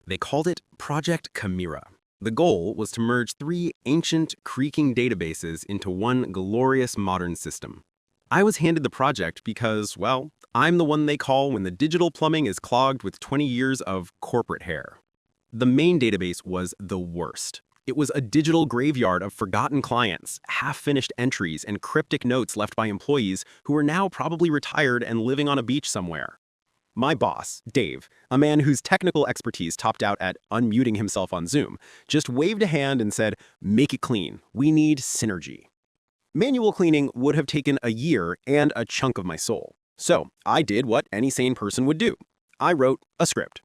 They called it Project Chimera. The goal was to merge three ancient, creaking databases into one glorious modern system. I was handed the project because, well, I'm the one they call when the digital plumbing is clogged with 20 years of corporate hair. The main database was the worst. It was a digital graveyard of forgotten clients, half-finished entries, and cryptic notes left by employees who were now probably retired and living on a beach somewhere. My boss, Dave, a man whose technical expertise topped out at unmuting himself on Zoom, just waved a hand and said, "Make it clean. We need synergy." Manual cleaning would have taken a year and a chunk of my soul. So I did what any sane person would do. I wrote a script.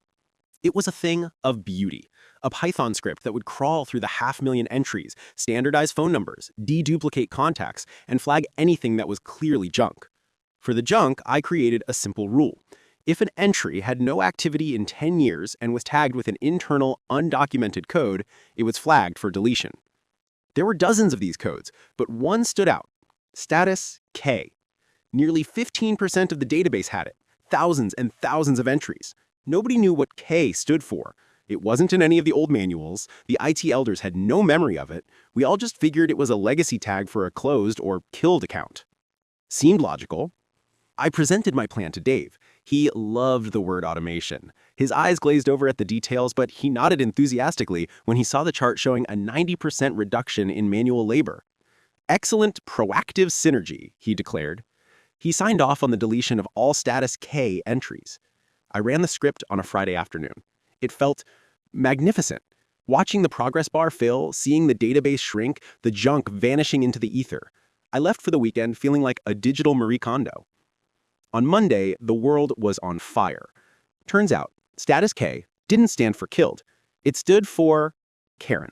It was a thing of beauty, a Python script that would crawl through the 500,000 entries, standardize phone numbers, deduplicate contacts, and flag anything that was clearly junk. For the junk, I created a simple rule. If an entry had no activity in 10 years and was tagged with an internal, undocumented code, it was flagged for deletion. There were dozens of these codes, but one stood out. Status K. Nearly 15% of the database had it, thousands and thousands of entries. Nobody knew what K stood for. It wasn't in any of the old manuals. The IT elders had no memory of it. We all just figured it was a legacy tag for a closed or killed account. Seemed logical. I presented my plan to Dave. He loved the word automation. His eyes glazed over at the details, but he nodded enthusiastically when he saw the chart showing a 90% reduction in manual labor. Excellent proactive synergy, he declared. He signed off on the deletion of all status K entries. I ran the script on a Friday afternoon. It felt magnificent. Watching the progress bar fill, seeing the database shrink, the junk vanishing into the ether. I left for the weekend feeling like a digital Marie Kondo. On Monday, the world was on fire. Turns out, status K didn't stand for killed. It stood for Karen.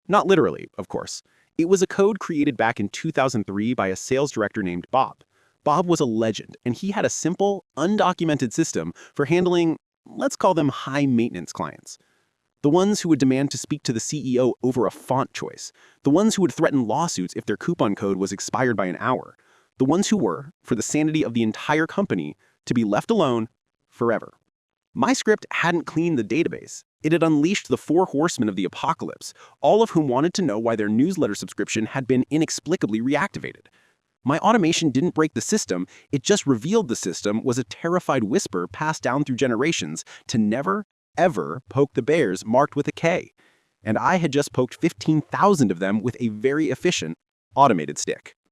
Not literally, of course. It was a code created back in 2003 by a sales director named Bob. Bob was a legend, and he had a simple, undocumented system for handling, let's call them high-maintenance clients. The ones who would demand to speak to the CEO over a font choice. The ones who would threaten lawsuits if their coupon code was expired by an hour. The ones who were, for the sanity of the entire company, to be left alone forever. My script hadn't cleaned the database. It had unleashed the Four Horsemen of the apocalypse, all of whom wanted to know why their newsletter subscription had been inexplicably reactivated. My automation didn't break the system, it just revealed the system was a terrified whisper passed down through generations to never, ever poke the bears marked with a K. And I had just poked 15,000 of them with a very efficient, automated stick.